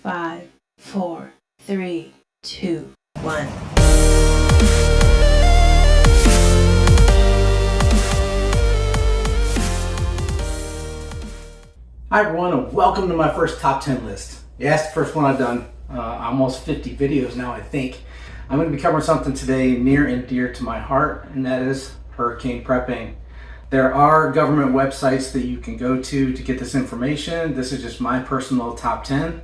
5, 4, 3, 2, 1. Hi everyone, and welcome to my first top 10 list. Yeah, it's the first one I've done. Almost 50 videos now, I think. I'm going to be covering something today near and dear to my heart, and that is hurricane prepping. There are government websites that you can go to get this information. This is just my personal top 10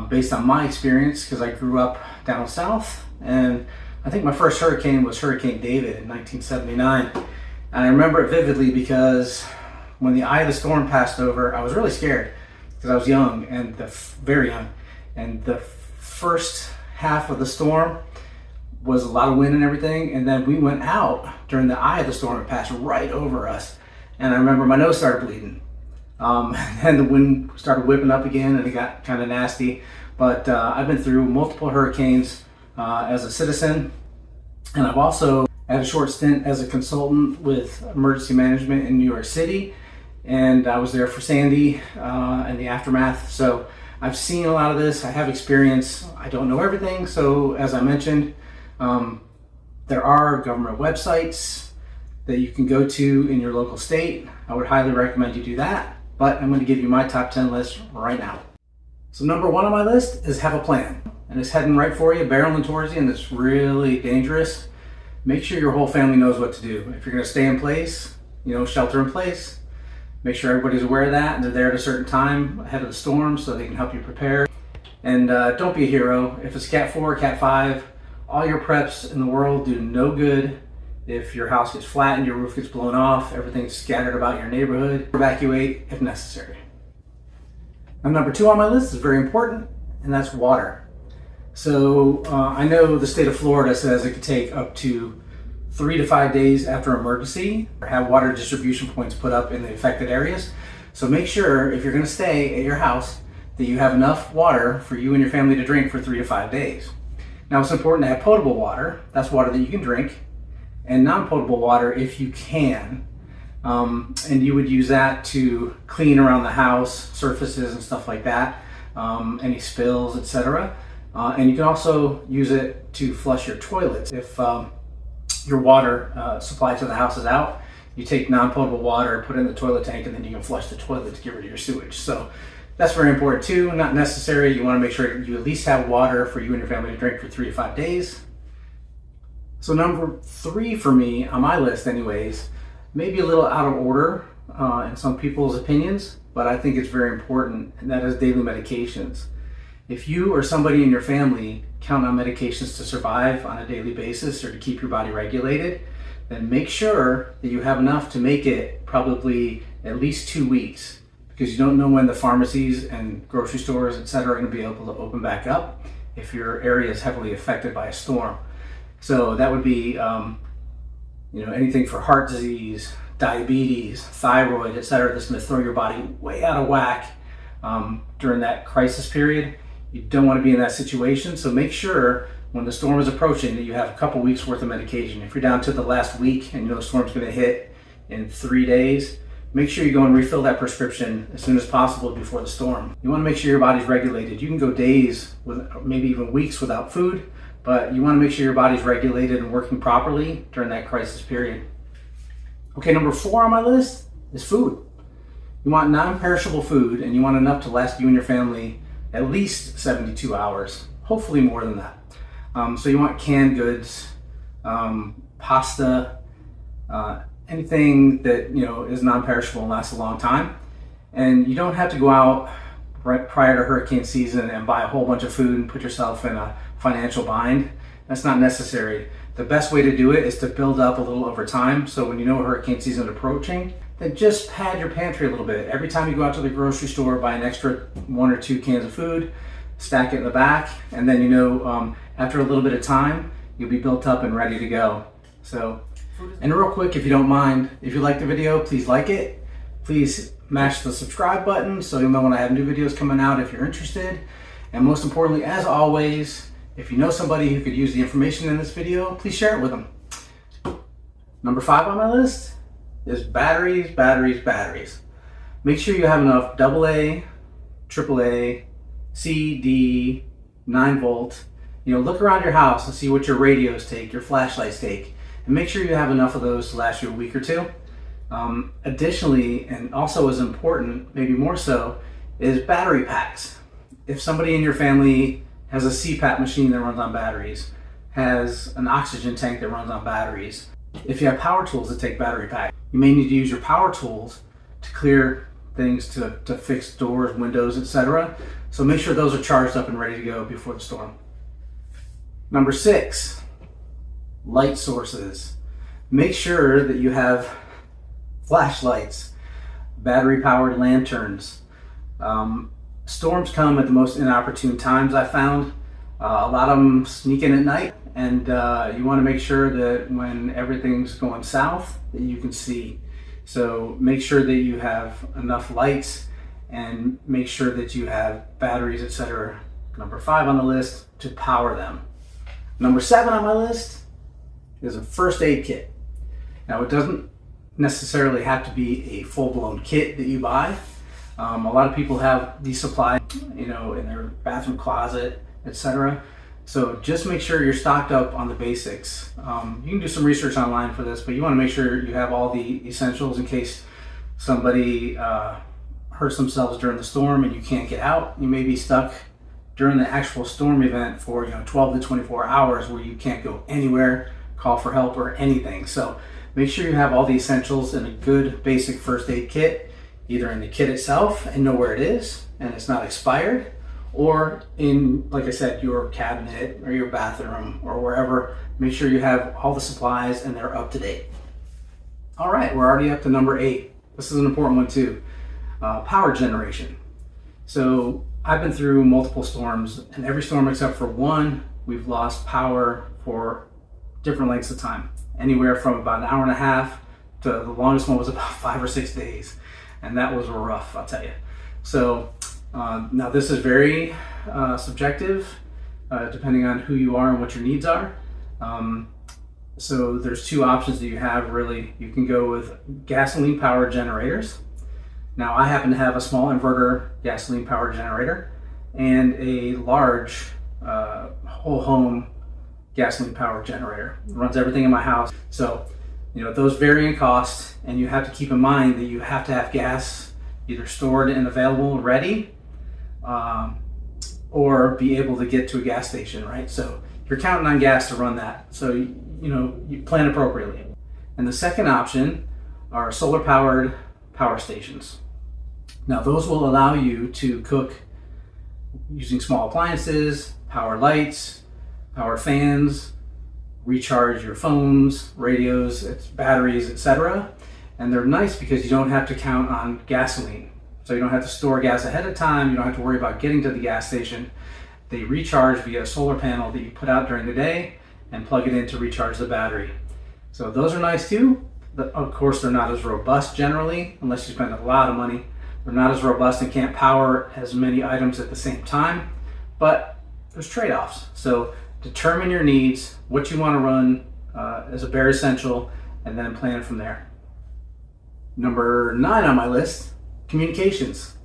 based on my experience, because I grew up down south, and I think my first hurricane was Hurricane David in 1979. And I remember it vividly because when the eye of the storm passed over, I was really scared because I was young and very young. And the first half of the storm was a lot of wind and everything. And then we went out during the eye of the storm. It passed right over us. And I remember my nose started bleeding. And the wind started whipping up again and it got kind of nasty. But I've been through multiple hurricanes as a citizen. And I've also had a short stint as a consultant with emergency management in New York City. And I was there for Sandy and the aftermath. So I've seen a lot of this. I have experience. I don't know everything. So as I mentioned, there are government websites that you can go to in your local state. I would highly recommend you do that. But I'm going to give you my top 10 list right now. So number one on my list is have a plan. And it's heading right for you, barreling towards you, and it's really dangerous. Make sure your whole family knows what to do. If you're going to stay in place, shelter in place. Make sure everybody's aware of that and they're there at a certain time ahead of the storm so they can help you prepare. And don't be a hero. If it's Cat 4 or Cat 5, all your preps in the world do no good if your house gets flattened, your roof gets blown off, everything's scattered about your neighborhood. Evacuate if necessary. Now, number two on my list is very important, and that's water. So I know the state of Florida says it could take up to 3 to 5 days after emergency or have water distribution points put up in the affected areas. So make sure if you're going to stay at your house that you have enough water for you and your family to drink for 3 to 5 days. Now it's important to have potable water. That's water that you can drink, and non-potable water if you can. And you would use that to clean around the house, surfaces and stuff like that, any spills, etc. And you can also use it to flush your toilets. If your water supply to the house is out, you take non-potable water, put it in the toilet tank, and then you can flush the toilet to get rid of your sewage. So that's very important too, not necessary. You want to make sure you at least have water for you and your family to drink for 3 to 5 days. So number three for me, on my list anyways, maybe a little out of order in some people's opinions, but I think it's very important, and that is daily medications. If you or somebody in your family count on medications to survive on a daily basis or to keep your body regulated, then make sure that you have enough to make it probably at least 2 weeks, because you don't know when the pharmacies and grocery stores, etc., are going to be able to open back up if your area is heavily affected by a storm. So that would be anything for heart disease, diabetes, thyroid, etc., that's going to throw your body way out of whack during that crisis period. You don't want to be in that situation, so make sure when the storm is approaching that you have a couple weeks worth of medication. If you're down to the last week and the storm's going to hit in 3 days, make sure you go and refill that prescription as soon as possible before the storm. You want to make sure your body's regulated. You can go days, maybe even weeks without food, but you want to make sure your body's regulated and working properly during that crisis period. Okay, number 4 on my list is food. You want non-perishable food, and you want enough to last you and your family at least 72 hours, hopefully more than that. So you want canned goods, pasta, anything that is non-perishable and lasts a long time. And you don't have to go out right prior to hurricane season and buy a whole bunch of food and put yourself in a financial bind. That's not necessary. The best way to do it is to build up a little over time. So when you know hurricane season is approaching, then just pad your pantry a little bit. Every time you go out to the grocery store, buy an extra 1 or 2 cans of food, stack it in the back, and then after a little bit of time, you'll be built up and ready to go. So, and real quick, if you don't mind, if you like the video, please like it. Please mash the subscribe button so you'll know when I have new videos coming out if you're interested. And most importantly, as always, if you know somebody who could use the information in this video, please share it with them. Number 5 on my list is batteries. Make sure you have enough AA, AAA, C, D, 9 volt. Look around your house and see what your radios take, your flashlights take, and make sure you have enough of those to last you a week or two. Additionally, and also as important, maybe more so, is battery packs. If somebody in your family has a CPAP machine that runs on batteries, has an oxygen tank that runs on batteries, if you have power tools that take battery pack, you may need to use your power tools to clear things, to fix doors, windows, etc. So make sure those are charged up and ready to go before the storm. Number 6, light sources. Make sure that you have flashlights, battery powered lanterns. Storms come at the most inopportune times, I found. A lot of them sneak in at night, and you want to make sure that when everything's going south that you can see. So make sure that you have enough lights and make sure that you have batteries, etc. Number 5 on the list, to power them. Number 7 on my list is a first aid kit. Now, it doesn't necessarily have to be a full-blown kit that you buy. A lot of people have these supplies, in their bathroom closet, etc. So just make sure you're stocked up on the basics. You can do some research online for this, but you want to make sure you have all the essentials in case somebody hurts themselves during the storm and you can't get out. You may be stuck during the actual storm event for 12 to 24 hours where you can't go anywhere, call for help or anything. So make sure you have all the essentials in a good basic first aid kit, either in the kit itself and know where it is and it's not expired, or in, like I said, your cabinet or your bathroom or wherever. Make sure you have all the supplies and they're up to date. All right, we're already up to number 8. This is an important one too. Power generation. So I've been through multiple storms, and every storm except for one, we've lost power for different lengths of time. Anywhere from about an hour and a half to the longest one was about 5 or 6 days. And that was rough, I'll tell you. So now this is very subjective, depending on who you are and what your needs are. So there's 2 options that you have really. You can go with gasoline powered generators. Now I happen to have a small inverter gasoline powered generator and a large whole home gasoline powered generator. It runs everything in my house. So those vary in cost, and you have to keep in mind that you have to have gas either stored and available ready, or be able to get to a gas station, right? So you're counting on gas to run that. So you plan appropriately. And the second option are solar powered power stations. Now those will allow you to cook using small appliances, power lights, power fans, recharge your phones, radios, batteries, etc. And they're nice because you don't have to count on gasoline. So you don't have to store gas ahead of time. You don't have to worry about getting to the gas station. They recharge via a solar panel that you put out during the day and plug it in to recharge the battery. So those are nice too. Of course, they're not as robust generally, unless you spend a lot of money. They're not as robust and can't power as many items at the same time, but there's trade-offs. So determine your needs, what you want to run as a bare essential, and then plan from there. Number 9 on my list, communications.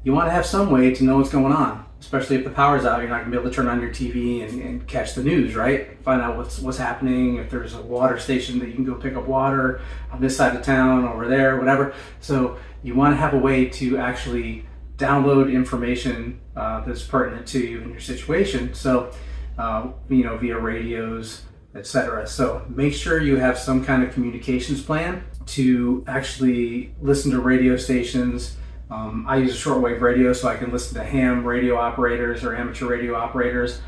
You want to have some way to know what's going on, especially if the power's out. You're not going to be able to turn on your TV and catch the news, right? Find out what's happening, if there's a water station that you can go pick up water on this side of town, over there, whatever. So you want to have a way to actually download information that's pertinent to you in your situation. So, via radios, etc. So make sure you have some kind of communications plan to actually listen to radio stations. I use a shortwave radio, so I can listen to ham radio operators or amateur radio operators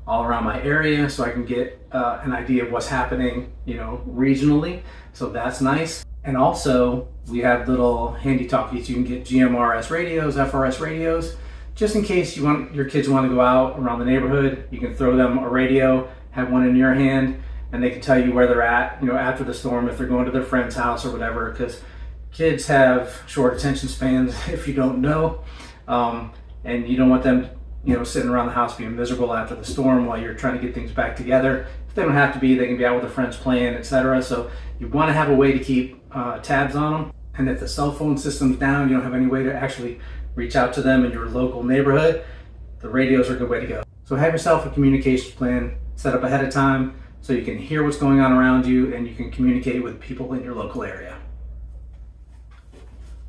all around my area, so I can get an idea of what's happening, regionally. So that's nice. And also, we have little handy talkies. You can get GMRS radios, FRS radios, just in case your kids want to go out around the neighborhood. You can throw them a radio, have one in your hand, and they can tell you where they're at, after the storm, if they're going to their friend's house or whatever, because kids have short attention spans, if you don't know, and you don't want them, sitting around the house being miserable after the storm while you're trying to get things back together. If they don't have to be, they can be out with their friends playing, etc. So you want to have a way to keep tabs on them. And if the cell phone system's down, you don't have any way to actually reach out to them in your local neighborhood, the radios are a good way to go. So have yourself a communications plan set up ahead of time so you can hear what's going on around you and you can communicate with people in your local area.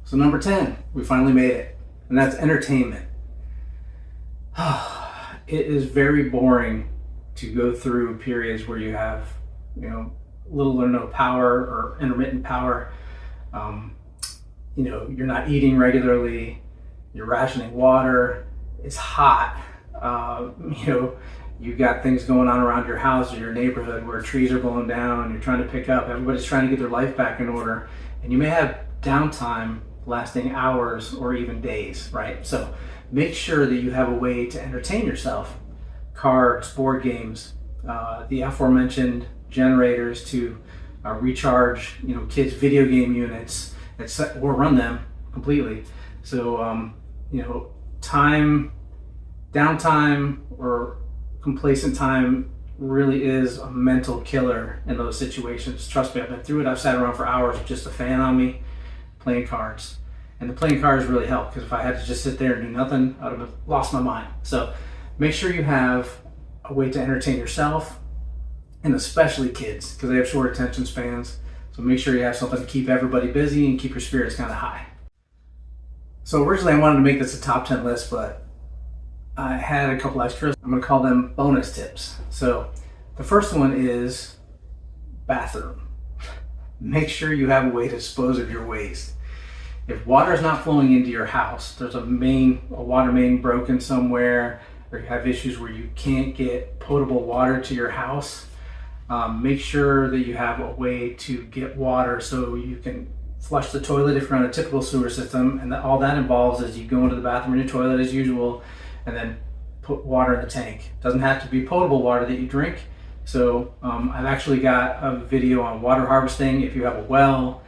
So number 10, we finally made it, and that's entertainment. It is very boring to go through periods where you have, little or no power or intermittent power. You're not eating regularly, you're rationing water, it's hot. You've got things going on around your house or your neighborhood where trees are blowing down, you're trying to pick up, everybody's trying to get their life back in order, and you may have downtime lasting hours or even days, right? So make sure that you have a way to entertain yourself. Cards, board games, the aforementioned generators to recharge, kids' video game units, or run them completely. So, downtime or complacent time really is a mental killer in those situations. Trust me, I've been through it. I've sat around for hours with just a fan on me playing cards. And the playing cards really help, because if I had to just sit there and do nothing, I would have lost my mind. So make sure you have a way to entertain yourself, and especially kids, because they have short attention spans. So make sure you have something to keep everybody busy and keep your spirits kind of high. So originally I wanted to make this a top 10 list, but I had a couple extras. I'm going to call them bonus tips. So the first one is bathroom. Make sure you have a way to dispose of your waste. If water is not flowing into your house, there's a water main broken somewhere, or you have issues where you can't get potable water to your house, make sure that you have a way to get water so you can flush the toilet if you're on a typical sewer system. And all that involves is you go into the bathroom in your toilet as usual and then put water in the tank. It doesn't have to be potable water that you drink. So I've actually got a video on water harvesting. If you have a well,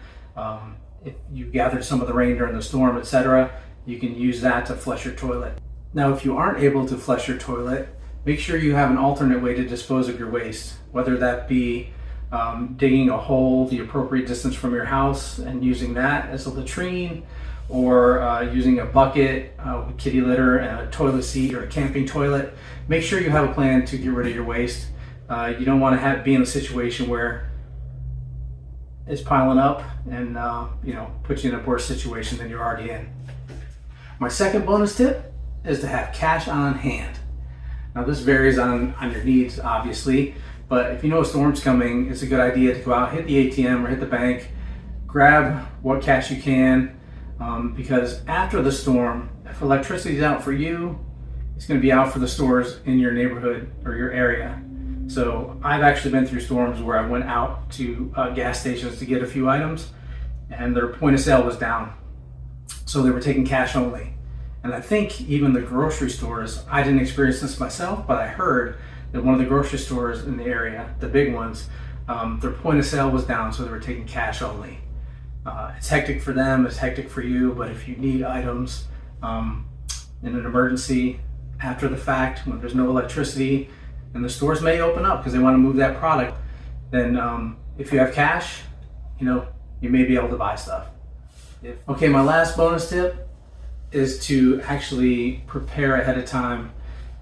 if you gathered some of the rain during the storm, etc., you can use that to flush your toilet. Now, if you aren't able to flush your toilet, make sure you have an alternate way to dispose of your waste, whether that be digging a hole the appropriate distance from your house and using that as a latrine, or using a bucket with kitty litter and a toilet seat or a camping toilet. Make sure you have a plan to get rid of your waste. You don't want to be in a situation where it's piling up and puts you in a worse situation than you're already in. My second bonus tip is to have cash on hand. Now this varies on your needs, obviously, but if you know a storm's coming, it's a good idea to go out, hit the ATM or hit the bank, grab what cash you can, because after the storm, if electricity's out for you, it's going to be out for the stores in your neighborhood or your area. So I've actually been through storms where I went out to gas stations to get a few items, and their point of sale was down. So they were taking cash only. And I think even the grocery stores, I didn't experience this myself, but I heard that one of the grocery stores in the area, the big ones, their point of sale was down, so they were taking cash only. It's hectic for them, it's hectic for you, but if you need items in an emergency after the fact, when there's no electricity, and the stores may open up because they want to move that product, then if you have cash, you may be able to buy stuff. Okay, my last bonus tip is to actually prepare ahead of time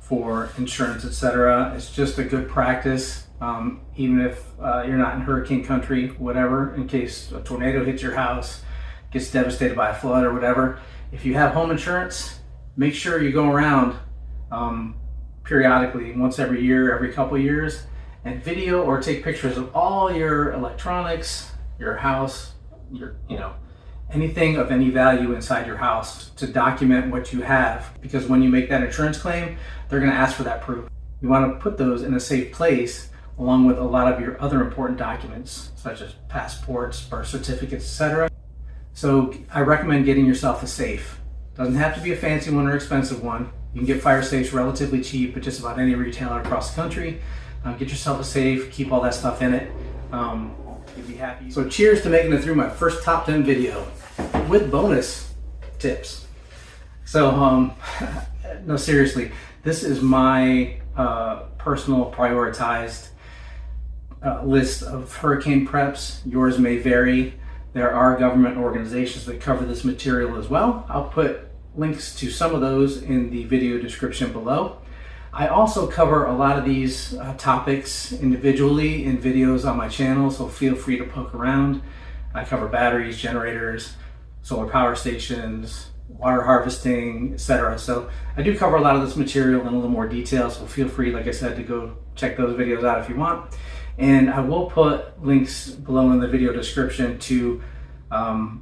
for insurance, etc. It's just a good practice, even if you're not in hurricane country, whatever, in case a tornado hits your house, gets devastated by a flood or whatever. If you have home insurance, make sure you go around periodically, once every year, every couple years, and video or take pictures of all your electronics, your house, anything of any value inside your house, to document what you have, because when you make that insurance claim, they're going to ask for that proof. You want to put those in a safe place along with a lot of your other important documents, such as passports, birth certificates, etc. So I recommend getting yourself a safe. Doesn't have to be a fancy one or expensive one. You can get fire safes relatively cheap at just about any retailer across the country. Get yourself a safe, keep all that stuff in it. You'll be happy. So cheers to making it through my first top 10 video with bonus tips. So no, seriously, this is my personal prioritized list of hurricane preps. Yours may vary. There are government organizations that cover this material as well. I'll put links to some of those in the video description below. I also cover a lot of these topics individually in videos on my channel, so feel free to poke around. I cover batteries, generators, solar power stations, water harvesting, etc. So I do cover a lot of this material in a little more detail, so feel free, like I said, to go check those videos out if you want. And I will put links below in the video description to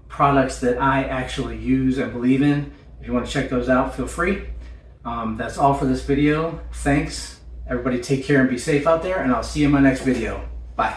products that I actually use and believe in. If you want to check those out, feel free. That's all for this video. Thanks. Everybody take care and be safe out there, and I'll see you in my next video. Bye.